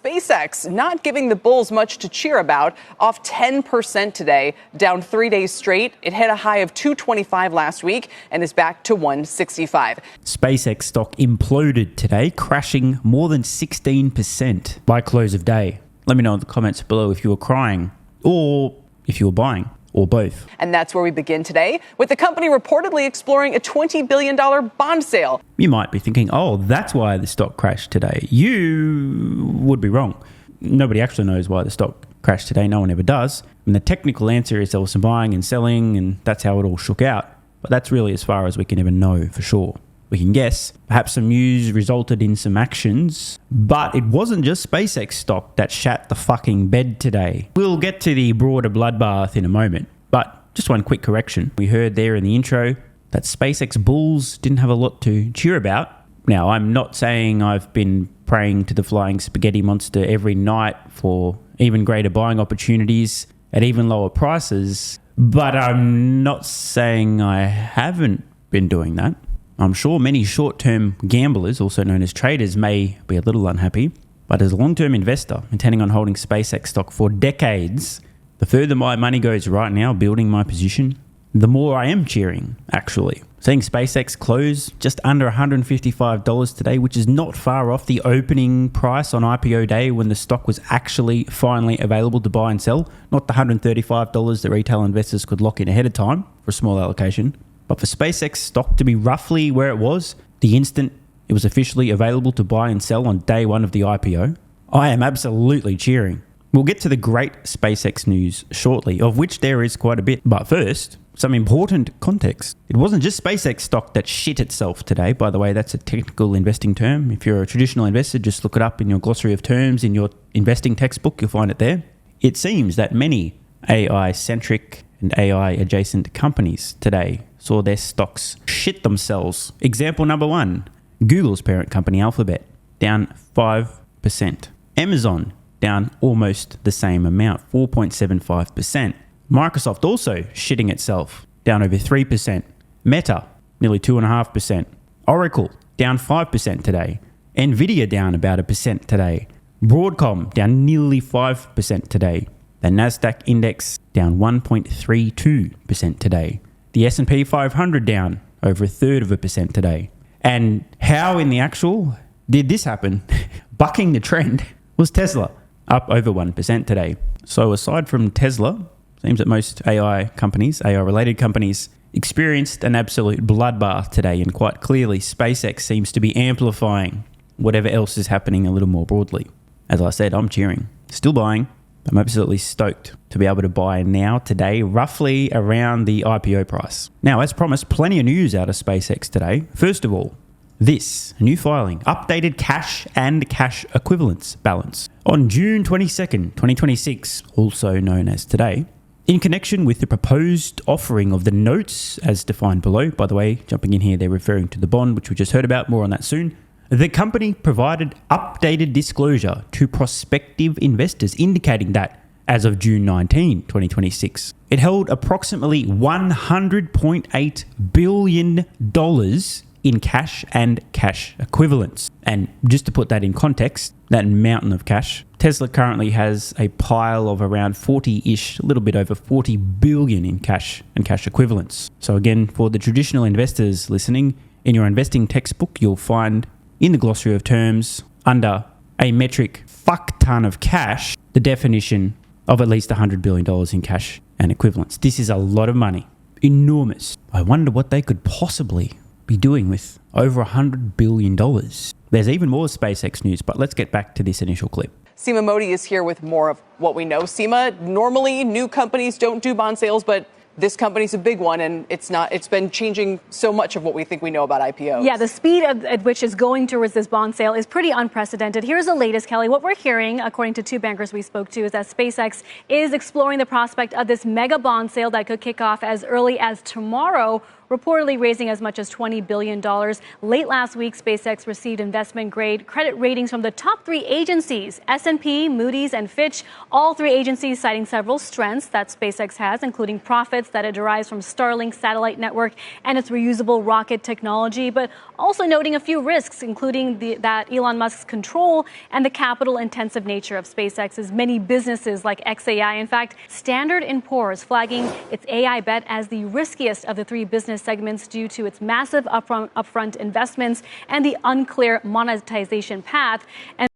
SpaceX not giving the bulls much to cheer about, off 10% today, down 3 days straight. It hit a high of 225 last week and is back to 165. SpaceX stock imploded today, crashing more than 16% by close of day. Let me know in the comments below if you were crying or if you were buying, or both. And that's where we begin today, with the company reportedly exploring a $20 billion bond sale. You might be thinking, oh, that's why the stock crashed today. You would be wrong. Nobody actually knows why the stock crashed today. No one ever does. And the technical answer is there was some buying and selling, and that's how it all shook out. But that's really as far as we can ever know for sure. We can guess. Perhaps some news resulted in some actions. But it wasn't just SpaceX stock that shat the fucking bed today. We'll get to the broader bloodbath in a moment. But just one quick correction. We heard there in the intro that SpaceX bulls didn't have a lot to cheer about. Now, I'm not saying I've been praying to the flying spaghetti monster every night for even greater buying opportunities at even lower prices. But I'm not saying I haven't been doing that. I'm sure many short-term gamblers, also known as traders, may be a little unhappy, but as a long-term investor intending on holding SpaceX stock for decades, the further my money goes right now building my position, the more I am cheering, actually. Seeing SpaceX close just under $155 today, which is not far off the opening price on IPO day when the stock was actually finally available to buy and sell, not the $135 that retail investors could lock in ahead of time for a small allocation. But for SpaceX stock to be roughly where it was the instant it was officially available to buy and sell on day one of the IPO, I am absolutely cheering. We'll get to the great SpaceX news shortly, of which there is quite a bit. But first, some important context. It wasn't just SpaceX stock that shit itself today. By the way, that's a technical investing term. If you're a traditional investor, just look it up in your glossary of terms in your investing textbook. You'll find it there. It seems that many AI-centric and AI-adjacent companies today saw their stocks shit themselves. Example number one, Google's parent company Alphabet, down 5%. Amazon, down almost the same amount, 4.75%. Microsoft also shitting itself, down over 3%. Meta, nearly 2.5%. Oracle, down 5% today. Nvidia, down about 1% today. Broadcom, down nearly 5% today. The Nasdaq index, down 1.32% today. The S&P 500 down over 1/3% today. And how in the actual did this happen? Bucking the trend was Tesla, up over 1% today. So aside from Tesla, seems that most AI companies, AI-related companies, experienced an absolute bloodbath today, and quite clearly SpaceX seems to be amplifying whatever else is happening a little more broadly. As I said, I'm cheering. Still buying. I'm absolutely stoked to be able to buy now, today, roughly around the IPO price. Now, as promised, plenty of news out of SpaceX today. First of all, this new filing, updated cash and cash equivalents balance. On June 22nd, 2026, also known as today, in connection with the proposed offering of the notes as defined below, by the way, jumping in here, they're referring to the bond, which we just heard about, more on that soon. The company provided updated disclosure to prospective investors indicating that as of June 19, 2026, it held approximately $100.8 billion in cash and cash equivalents. And just to put that in context, that mountain of cash, Tesla currently has a pile of around 40-ish, a little bit over 40 billion in cash and cash equivalents. So again, for the traditional investors listening, in your investing textbook, you'll find in the glossary of terms, under a metric fuck ton of cash, the definition of at least $100 billion in cash and equivalents. This is a lot of money. Enormous. I wonder what they could possibly be doing with over $100 billion. There's even more SpaceX news, but let's get back to this initial clip. Seema Modi is here with more of what we know. Seema, normally new companies don't do bond sales, but this company's a big one, and it's been changing so much of what we think we know about IPOs. Yeah, the speed at which it's going towards this bond sale is pretty unprecedented. Here's the latest, Kelly. What we're hearing, according to two bankers we spoke to, is that SpaceX is exploring the prospect of this mega bond sale that could kick off as early as tomorrow reportedly raising as much as $20 billion. Late last week, SpaceX received investment-grade credit ratings from the top three agencies, S&P, Moody's, and Fitch. All three agencies citing several strengths that SpaceX has, including profits that it derives from Starlink satellite network and its reusable rocket technology, but also noting a few risks, including that Elon Musk's control and the capital-intensive nature of SpaceX's many businesses like XAI. In fact, Standard & Poor's flagging its AI bet as the riskiest of the three business segments due to its massive upfront investments and the unclear monetization path. And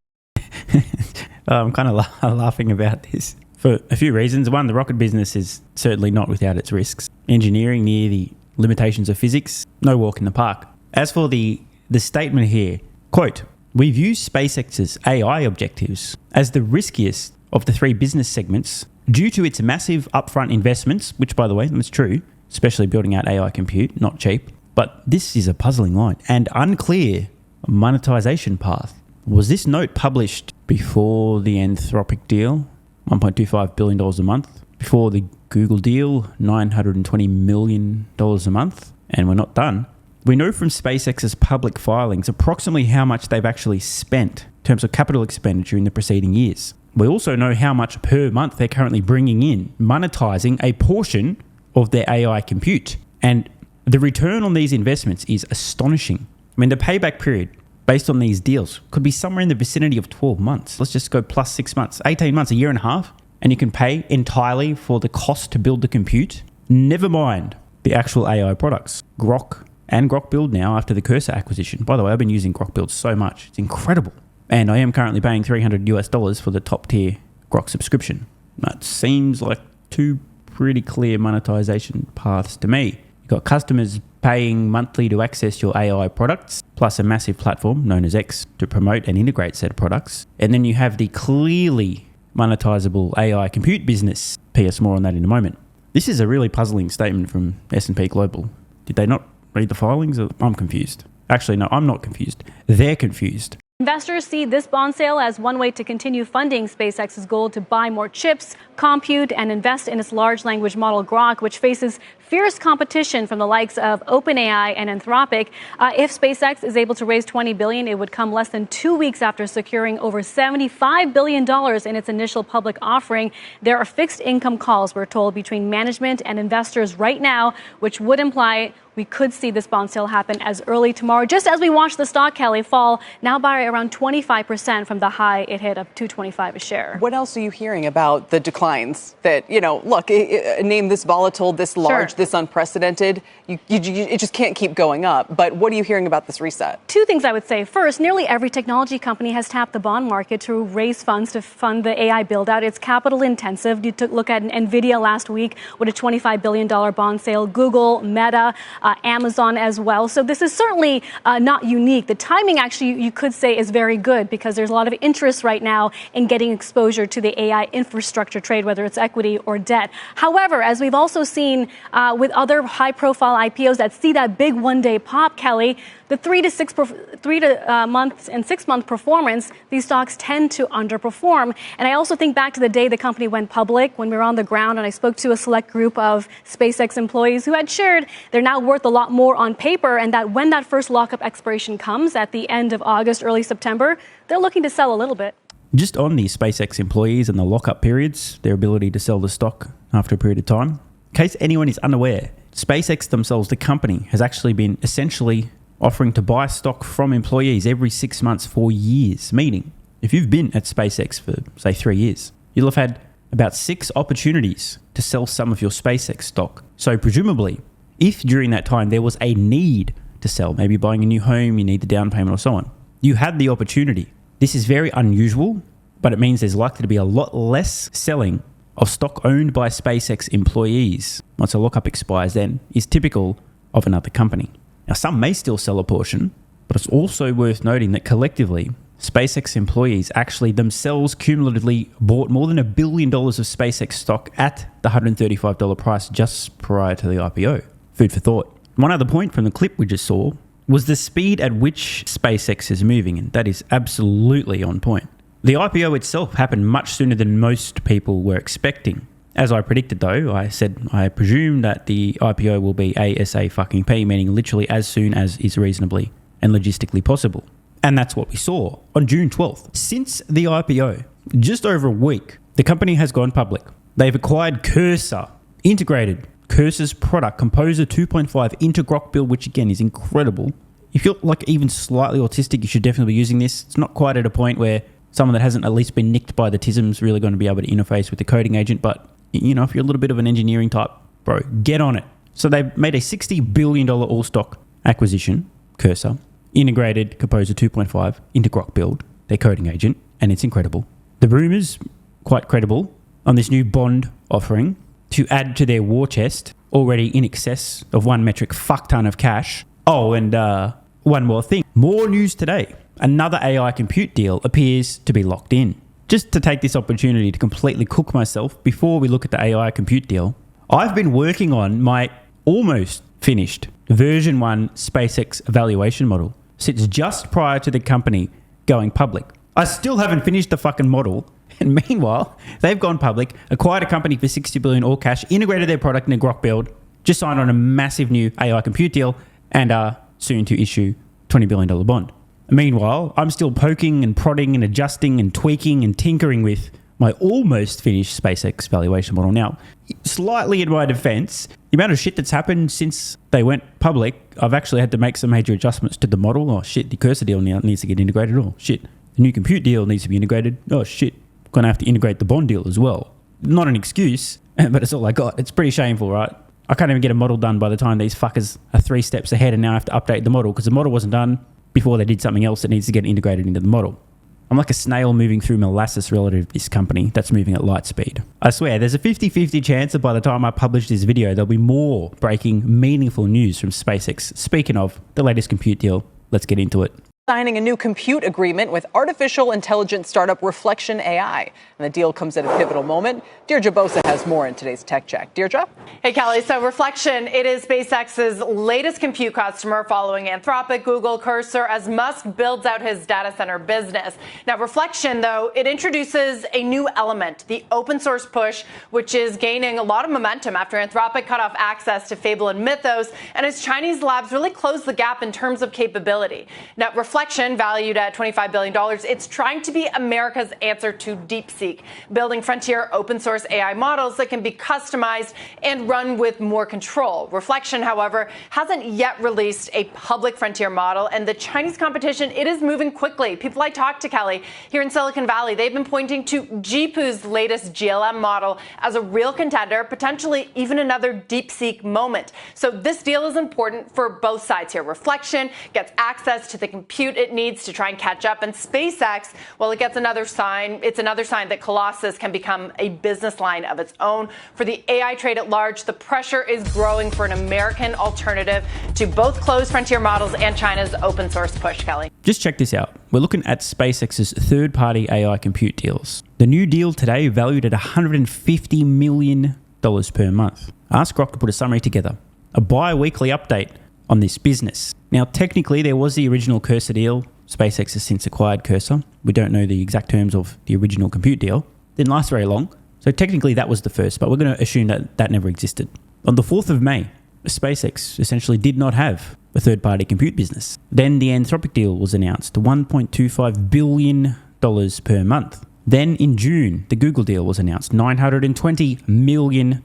I'm kind of laughing about this for a few reasons. One, the rocket business is certainly not without its risks. Engineering near the limitations of physics, no walk in the park. As for the statement here, quote, "We view SpaceX's AI objectives as the riskiest of the three business segments due to its massive upfront investments," which, by the way, that's true, especially building out AI compute, not cheap. But this is a puzzling line, and unclear monetization path. Was this note published before the Anthropic deal, $1.25 billion a month, before the Google deal, $920 million a month? And we're not done. We know from SpaceX's public filings approximately how much they've actually spent in terms of capital expenditure in the preceding years. We also know how much per month they're currently bringing in, monetizing a portion of their AI compute. And the return on these investments is astonishing. I mean, the payback period based on these deals could be somewhere in the vicinity of 12 months. Let's just go plus 6 months, 18 months, a year and a half, and you can pay entirely for the cost to build the compute. Never mind the actual AI products, Grok and Grok Build now after the Cursor acquisition. By the way, I've been using Grok Build so much. It's incredible. And I am currently paying $300 for the top tier Grok subscription. That seems like two pretty clear monetization paths to me. You've got customers paying monthly to access your AI products, plus a massive platform known as X to promote and integrate said products. And then you have the clearly monetizable AI compute business. PS more on that in a moment. This is a really puzzling statement from S&P Global. Did they not read the filings? I'm confused. Actually, no, I'm not confused. They're confused. investors see this bond sale as one way to continue funding SpaceX's goal to buy more chips, compute, and invest in its large language model Grok, which faces fierce competition from the likes of OpenAI and Anthropic. If SpaceX is able to raise $20 billion, it would come less than 2 weeks after securing over $75 billion in its initial public offering. There are fixed income calls, we're told, between management and investors right now, which would imply we could see this bond sale happen as early tomorrow, just as we watch the stock, Kelly, fall now by around 25% from the high it hit of $225 a share. What else are you hearing about the declines that, look, a name this volatile, this large, this unprecedented, it just can't keep going up. But what are you hearing about this reset? Two things I would say. First, nearly every technology company has tapped the bond market to raise funds to fund the AI build out. It's capital intensive. You took a look at NVIDIA last week with a $25 billion bond sale, Google, Meta, Amazon as well. So this is certainly not unique. The timing actually, you could say, is very good because there's a lot of interest right now in getting exposure to the AI infrastructure trade, whether it's equity or debt. However, as we've also seen with other high-profile IPOs that see that big one-day pop, Kelly, the 3 to 6 months and 6 month performance, these stocks tend to underperform. And I also think back to the day the company went public, when we were on the ground, and I spoke to a select group of SpaceX employees who had shared they're now worth a lot more on paper, and that when that first lockup expiration comes at the end of August, early September, they're looking to sell a little bit. Just on the SpaceX employees and the lockup periods, their ability to sell the stock after a period of time, in case anyone is unaware, SpaceX themselves, the company, has actually been essentially offering to buy stock from employees every 6 months for years. Meaning, if you've been at SpaceX for, say, 3 years, you'll have had about 6 opportunities to sell some of your SpaceX stock. So presumably, if during that time there was a need to sell, maybe buying a new home, you need the down payment or so on, you had the opportunity. This is very unusual, but it means there's likely to be a lot less selling of stock owned by SpaceX employees once a lockup expires then is typical of another company. Now, some may still sell a portion, but it's also worth noting that collectively, SpaceX employees actually themselves cumulatively bought more than $1 billion of SpaceX stock at the $135 price just prior to the IPO. Food for thought. One other point from the clip we just saw was the speed at which SpaceX is moving, and that is absolutely on point. The IPO itself happened much sooner than most people were expecting. As I predicted, though, I said I presume that the IPO will be ASAP, meaning literally as soon as is reasonably and logistically possible. And that's what we saw on June 12th. Since the IPO, just over a week, the company has gone public. They've acquired Cursor, integrated Cursor's product, Composer 2.5 into Grok build, which again is incredible. If you're like even slightly autistic, you should definitely be using this. It's not quite at a point where someone that hasn't at least been nicked by the TISM is really going to be able to interface with the coding agent. But, you know, if you're a little bit of an engineering type, bro, get on it. So they've made a $60 billion all-stock acquisition, Cursor, integrated Composer 2.5 into Grok build, their coding agent, and it's incredible. The rumours, quite credible, on this new bond offering to add to their war chest, already in excess of 1 metric fuck ton of cash. Oh, and one more thing. More news today. Another AI compute deal appears to be locked in. Just to take this opportunity to completely cook myself before we look at the AI compute deal, I've been working on my almost finished version 1 SpaceX valuation model since just prior to the company going public. I still haven't finished the fucking model. And meanwhile, they've gone public, acquired a company for $60 billion all cash, integrated their product in a Grok build, just signed on a massive new AI compute deal, and are soon to issue $20 billion bond. Meanwhile, I'm still poking and prodding and adjusting and tweaking and tinkering with my almost finished SpaceX valuation model. Now, slightly in my defense, the amount of shit that's happened since they went public, I've actually had to make some major adjustments to the model. Oh shit, the Cursor deal now needs to get integrated. Oh shit, the new compute deal needs to be integrated. Oh shit, going to have to integrate the bond deal as well. Not an excuse, but it's all I got. It's pretty shameful, right? I can't even get a model done by the time these fuckers are 3 steps ahead and now I have to update the model because the model wasn't done before they did something else that needs to get integrated into the model. I'm like a snail moving through molasses relative to this company that's moving at light speed. I swear, there's a 50-50 chance that by the time I publish this video, there'll be more breaking, meaningful news from SpaceX. Speaking of the latest compute deal, let's get into it. Signing a new compute agreement with artificial intelligence startup Reflection AI. And the deal comes at a pivotal moment. Deirdre Bosa has more in today's Tech Check. Deirdre? Hey, Kelly. So Reflection, it is SpaceX's latest compute customer following Anthropic, Google, Cursor, as Musk builds out his data center business. Now, Reflection, though, it introduces a new element, the open source push, which is gaining a lot of momentum after Anthropic cut off access to Fable and Mythos, and as Chinese labs really close the gap in terms of capability. Now, Reflection, valued at $25 billion, it's trying to be America's answer to DeepSeek, building frontier open source AI models that can be customized and run with more control. Reflection, however, hasn't yet released a public frontier model, and the Chinese competition, it is moving quickly. People I talked to, Kelly, here in Silicon Valley, they've been pointing to Jipu's latest GLM model as a real contender, potentially even another DeepSeek moment. So this deal is important for both sides here. Reflection gets access to the compute it needs to try and catch up, and SpaceX, well, it gets another sign. It's another sign that Colossus can become a business line of its own. For the AI trade at large, the pressure is growing for an American alternative to both closed frontier models and China's open source push, Kelly. Just check this out. We're looking at SpaceX's third-party AI compute deals. The new deal today valued at $150 million per month. Ask Grok to put a summary together, a bi-weekly update on this business. Now, technically, there was the original Cursor deal. SpaceX has since acquired Cursor. We don't know the exact terms of the original compute deal. Didn't last very long. So technically, that was the first, but we're going to assume that that never existed. On the 4th of May, SpaceX essentially did not have a third-party compute business. Then the Anthropic deal was announced, $1.25 billion per month. Then in June, the Google deal was announced, $920 million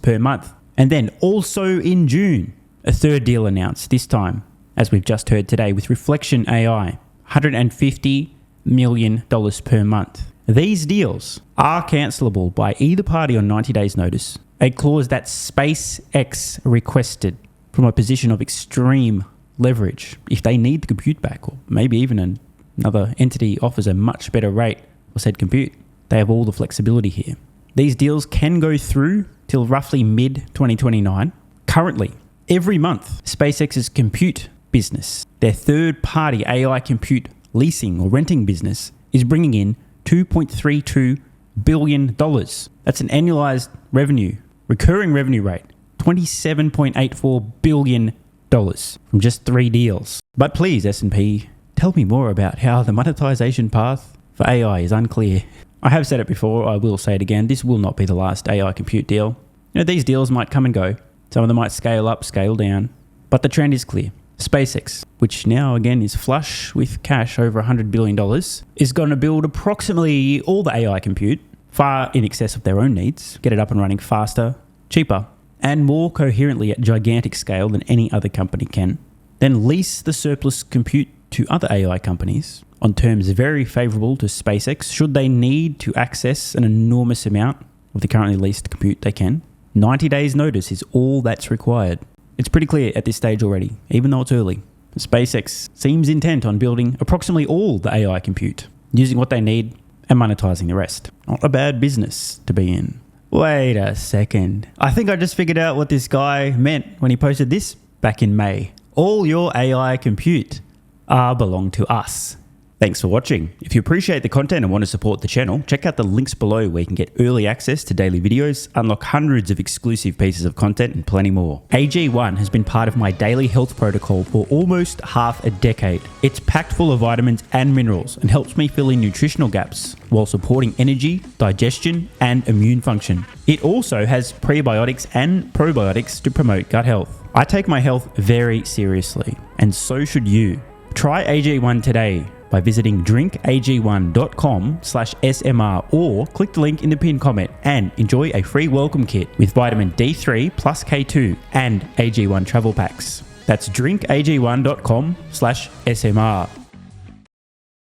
per month. And then also in June, a third deal announced, this time, as we've just heard today, with Reflection AI, $150 million per month. These deals are cancelable by either party on 90 days' notice, a clause that SpaceX requested from a position of extreme leverage. If they need the compute back, or maybe even another entity offers a much better rate for said compute, they have all the flexibility here. These deals can go through till roughly mid-2029. Currently, every month, SpaceX's compute business, their third-party AI compute leasing or renting business, is bringing in $2.32 billion. That's an annualized revenue, recurring revenue rate, $27.84 billion from just 3 deals. But please, S&P, tell me more about how the monetization path for AI is unclear. I have said it before, I will say it again, this will not be the last AI compute deal. These deals might come and go. Some of them might scale up, scale down. But the trend is clear. SpaceX, which now again is flush with cash over $100 billion, is going to build approximately all the AI compute, far in excess of their own needs, get it up and running faster, cheaper, and more coherently at gigantic scale than any other company can. Then lease the surplus compute to other AI companies on terms very favourable to SpaceX should they need to access an enormous amount of the currently leased compute they can. 90 days notice is all that's required. It's pretty clear at this stage already, even though it's early. SpaceX seems intent on building approximately all the AI compute, using what they need and monetizing the rest. Not a bad business to be in. Wait a second. I think I just figured out what this guy meant when he posted this back in May. All your AI compute belong to us. Thanks for watching. If you appreciate the content and want to support the channel, check out the links below where you can get early access to daily videos, unlock hundreds of exclusive pieces of content, and plenty more. AG1 has been part of my daily health protocol for almost half a decade. It's packed full of vitamins and minerals and helps me fill in nutritional gaps while supporting energy, digestion, and immune function. It also has prebiotics and probiotics to promote gut health. I take my health very seriously, and so should you. Try AG1 today by visiting drinkag1.com/SMR or click the link in the pinned comment and enjoy a free welcome kit with vitamin D3 plus K2 and AG1 travel packs. That's drinkag1.com/SMR.